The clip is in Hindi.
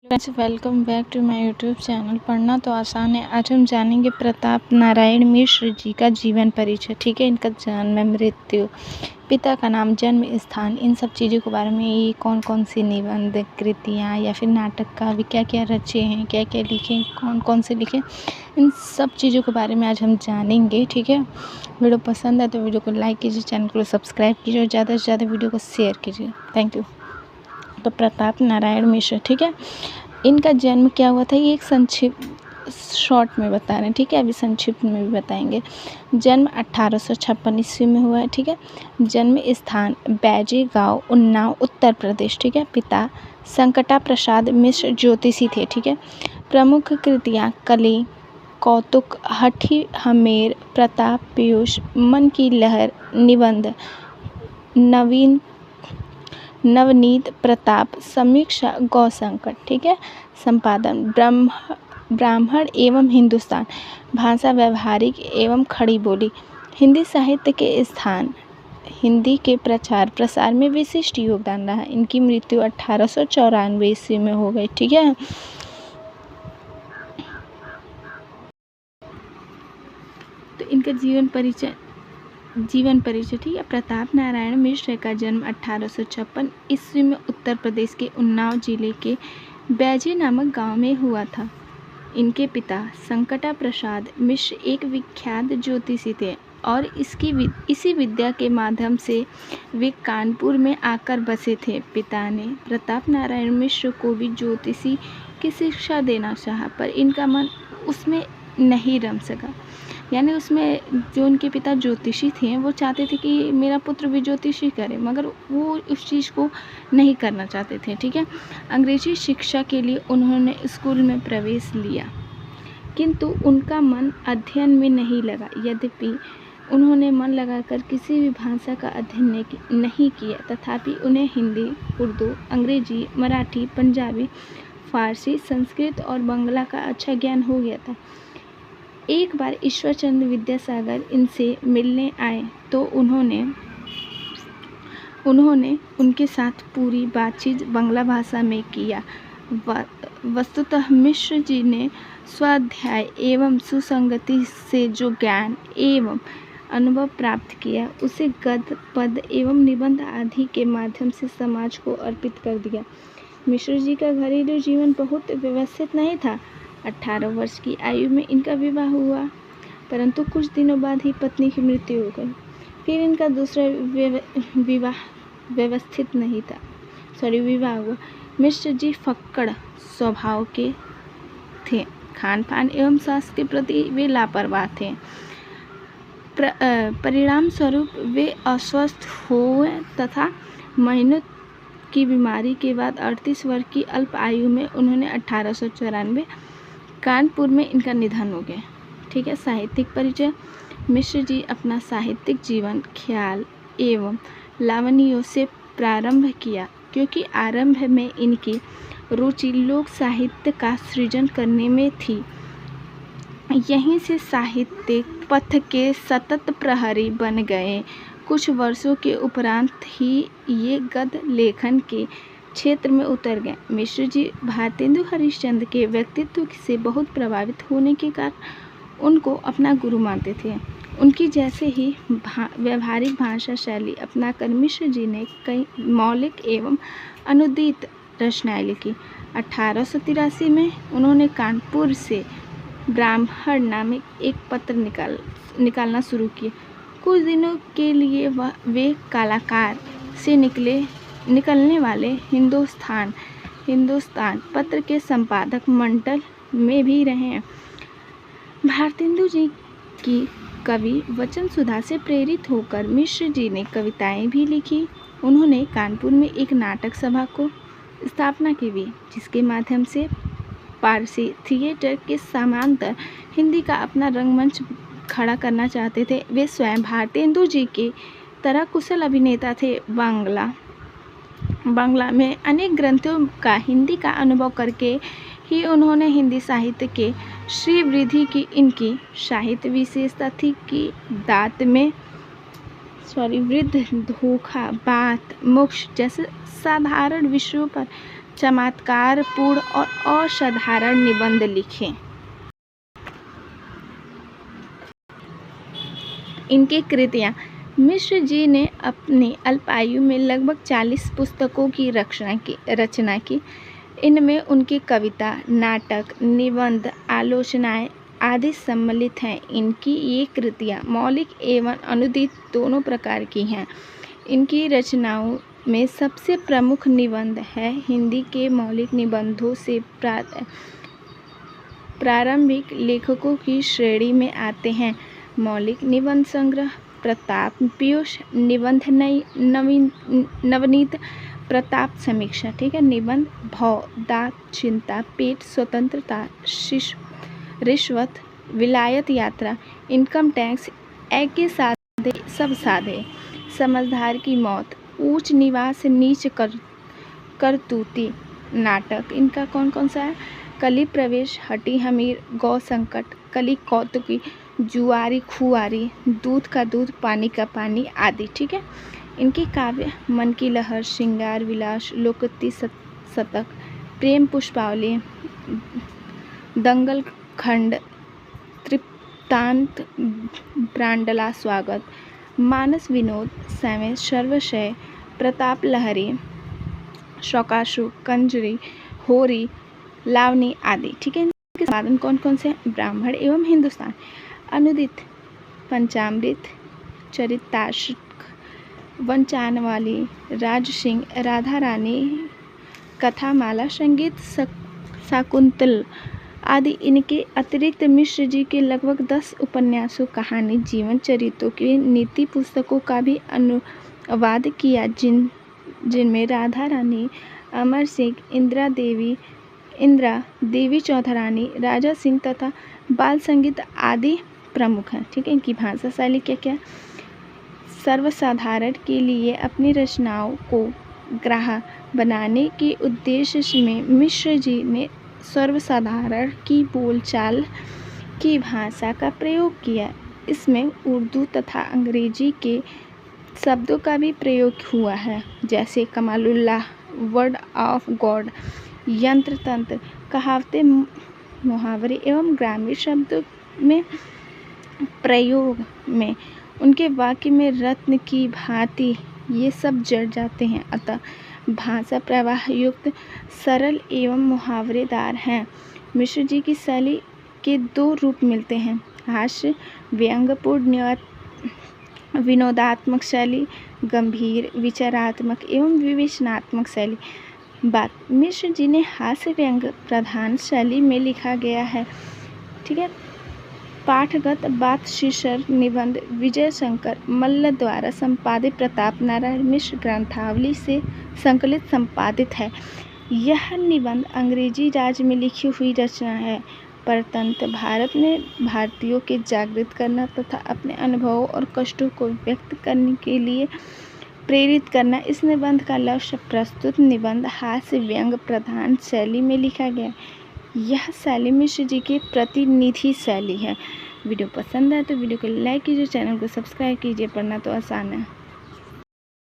Friends, welcome back to my YouTube channel. पढ़ना तो आसान है। आज हम जानेंगे प्रताप नारायण मिश्र जी का जीवन परिचय। ठीक है, इनका जन्म, मृत्यु, पिता का नाम, जन्म स्थान, इन सब चीज़ों के बारे में, ये कौन कौन सी निबंध, कृतियाँ या फिर नाटक काव्य क्या क्या रचे हैं, क्या क्या लिखे, कौन कौन से लिखे, इन सब चीज़ों के बारे में आज हम जानेंगे। ठीक है, वीडियो पसंद है तो वीडियो को लाइक कीजिए, चैनल को सब्सक्राइब कीजिए और ज़्यादा से ज़्यादा वीडियो को शेयर कीजिए। Thank you. तो प्रताप नारायण मिश्र, ठीक है, इनका जन्म क्या हुआ था, ये एक संक्षिप्त शॉर्ट में बता रहे हैं। ठीक है, अभी संक्षिप्त में भी बताएंगे। जन्म 1856 ईस्वी में हुआ है। ठीक है, जन्म स्थान बैजे गांव, उन्नाव, उत्तर प्रदेश। ठीक है, पिता संकटा प्रसाद मिश्र ज्योतिषी थे। ठीक है, प्रमुख कृतियाँ कली, कौतुक, हठी हमेर, प्रताप, पीयूष, मन की लहर, निबंध, नवनीत, प्रताप, समीक्षा, गौसंकट। ठीक है, संपादन ब्राह्मण एवं हिंदुस्तान, भाषा व्यवहारिक एवं खड़ी बोली, हिंदी साहित्य के स्थान, हिंदी के प्रचार प्रसार में विशिष्ट योगदान रहा। इनकी मृत्यु 1894 ईस्वी में हो गई। ठीक है, तो इनका जीवन परिचय। ठीक है, प्रताप नारायण मिश्र का जन्म 1856 ईस्वी में उत्तर प्रदेश के उन्नाव जिले के बैजे नामक गांव में हुआ था। इनके पिता संकटा प्रसाद मिश्र एक विख्यात ज्योतिषी थे और इसी विद्या के माध्यम से वे कानपुर में आकर बसे थे। पिता ने प्रताप नारायण मिश्र को भी ज्योतिषी की शिक्षा देना चाहा, पर इनका मन उसमें नहीं रम सका। यानी उसमें जो उनके पिता ज्योतिषी थे, वो चाहते थे कि मेरा पुत्र भी ज्योतिषी करे, मगर वो उस चीज़ को नहीं करना चाहते थे। ठीक है, अंग्रेजी शिक्षा के लिए उन्होंने स्कूल में प्रवेश लिया, किंतु उनका मन अध्ययन में नहीं लगा। यद्यपि उन्होंने मन लगाकर किसी भी भाषा का अध्ययन नहीं किया, तथापि उन्हें हिंदी, उर्दू, अंग्रेजी, मराठी, पंजाबी, फारसी, संस्कृत और बांग्ला का अच्छा ज्ञान हो गया था। एक बार ईश्वरचंद्र विद्यासागर इनसे मिलने आए तो उन्होंने उनके साथ पूरी बातचीत बांग्ला भाषा में किया। वस्तुतः मिश्र जी ने स्वाध्याय एवं सुसंगति से जो ज्ञान एवं अनुभव प्राप्त किया, उसे गद्य, पद एवं निबंध आदि के माध्यम से समाज को अर्पित कर दिया। मिश्र जी का घरेलू जीवन बहुत व्यवस्थित नहीं था। 18 वर्ष की आयु में इनका विवाह हुआ, परंतु कुछ दिनों बाद ही पत्नी की मृत्यु हो गई। फिर इनका दूसरा विवाह हुआ। मिश्र जी फक्कड़ स्वभाव के थे। खान पान एवं स्वास्थ्य के प्रति वे लापरवाह थे। परिणाम स्वरूप वे अस्वस्थ हुए तथा महीनों की बीमारी के बाद 38 वर्ष की अल्प आयु में उन्होंने 1894 कानपुर में इनका निधन हो गया। ठीक है, साहित्यिक परिचय। मिश्र जी अपना साहित्यिक जीवन ख्याल एवं लावनियों से प्रारंभ किया, क्योंकि आरंभ में इनकी रुचि लोक साहित्य का सृजन करने में थी। यहीं से साहित्यिक पथ के सतत प्रहरी बन गए। कुछ वर्षों के उपरांत ही ये गद्य लेखन के क्षेत्र में उतर गए। मिश्र जी भारतेंदु हरिश्चंद्र के व्यक्तित्व से बहुत प्रभावित होने के कारण उनको अपना गुरु मानते थे। उनकी जैसे ही व्यवहारिक भाषा शैली अपनाकर मिश्र जी ने कई मौलिक एवं अनुदित रचनाएं लिखी। 1883 में उन्होंने कानपुर से ब्राह्मण नामक एक पत्र निकालना शुरू किया। कुछ दिनों के लिए वे कलाकार से निकलने वाले हिंदुस्तान पत्र के संपादक मंडल में भी रहे। भारतेंदु जी की कवि वचन सुधा से प्रेरित होकर मिश्र जी ने कविताएं भी लिखी। उन्होंने कानपुर में एक नाटक सभा को स्थापना की भी, जिसके माध्यम से पारसी थिएटर के समांतर हिंदी का अपना रंगमंच खड़ा करना चाहते थे। वे स्वयं भारतेंदु जी की तरह कुशल अभिनेता थे। बांग्ला में अनेक ग्रंथों का हिंदी का अनुभव करके ही उन्होंने हिंदी साहित्य के श्रीवृद्धि की। इनकी साहित्य विशेषता थी कि दांत में वृद्ध, धोखा, बात, मोक्ष जैसे साधारण विषयों पर चमत्कारपूर्ण और असाधारण निबंध लिखे। इनकी कृतियाँ। मिश्र जी ने अपनी अल्प आयु में लगभग 40 पुस्तकों की रचना की। इनमें उनकी कविता, नाटक, निबंध, आलोचनाएँ आदि सम्मिलित हैं। इनकी ये कृतियाँ मौलिक एवं अनुदित दोनों प्रकार की हैं। इनकी रचनाओं में सबसे प्रमुख निबंध है हिंदी के मौलिक निबंधों से प्रारंभिक लेखकों की श्रेणी में आते हैं मौलिक निबंध संग्रह, प्रताप पीयूष, निबंध नवनीत, प्रताप समीक्षा, ठीक है, निबंध भव, दाग, चिंता, पेट, स्वतंत्रता, रिश्वत, विलायत यात्रा, इनकम टैक्स, ऐके साधे सब साधे, समझदार की मौत, ऊंच निवास नीच करतूती, नाटक इनका कौन कौन सा है? कली प्रवेश, हटी हमीर, गौ संकट, कली कौतुकी, जुआरी खुआरी, दूध का दूध, पानी का पानी आदि, ठीक है। इनके काव्य मन की लहर, श्रृंगार विलास, लोकोक्ति शतक, प्रेम पुष्पावली, दंगल खंड, तृप्तांत, ब्रांडला स्वागत, मानस विनोद, सैमें सर्वशय, प्रताप लहरी, शौकाशु, कंजरी, होरी, लावनी आदि, ठीक है। इनके साधन कौन कौन से हैं? ब्राह्मण एवं हिंदुस्तान, अनुदित, पंचामृत, चरितार्थ, वंचानवाली, राजसिंह, राधा रानी, कथामाला, संगीत शाकुंतल आदि। इनके अतिरिक्त मिश्र जी के लगभग 10 उपन्यासों, कहानी, जीवन चरित्रों की नीति पुस्तकों का भी अनुवाद किया, जिनमें राधा रानी, अमर सिंह, इंदिरा देवी चौधरानी, राजा सिंह तथा बाल संगीत आदि प्रमुख हैं, ठीक है। इनकी भाषा शैली क्या क्या? सर्वसाधारण के लिए अपनी रचनाओं को ग्राह्य बनाने के उद्देश्य में मिश्र जी ने सर्वसाधारण की बोलचाल की भाषा का प्रयोग किया। इसमें उर्दू तथा अंग्रेजी के शब्दों का भी प्रयोग हुआ है, जैसे कमालुल्लाह, वर्ड ऑफ गॉड, यंत्र तंत्र, कहावतें, मुहावरे एवं ग्रामीण शब्दों में प्रयोग में उनके वाक्य में रत्न की भांति ये सब जड़ जाते हैं। अतः भाषा प्रवाह युक्त, सरल एवं मुहावरेदार हैं। मिश्र जी की शैली के 2 रूप मिलते हैं, हास्य व्यंग्यपूर्ण विनोदात्मक शैली, गंभीर विचारात्मक एवं विवेचनात्मक शैली। बात मिश्र जी ने हास्य व्यंग्य प्रधान शैली में लिखा गया है, ठीक है। पाठगत बात शीर्षक निबंध विजय शंकर मल्ल द्वारा संपादित प्रताप नारायण मिश्र ग्रंथावली से संकलित संपादित है। यह निबंध अंग्रेजी राज्य में लिखी हुई रचना है। परतंत्र भारत में भारतीयों के जागृत करना तथा अपने अनुभवों और कष्टों को व्यक्त करने के लिए प्रेरित करना इस निबंध का लक्ष्य। प्रस्तुत निबंध हास्य व्यंग्य प्रधान शैली में लिखा गया। यह शैली मिश्र जी की प्रतिनिधि शैली है। वीडियो पसंद आए तो वीडियो को लाइक कीजिए, चैनल को सब्सक्राइब कीजिए, पढ़ना तो आसान है।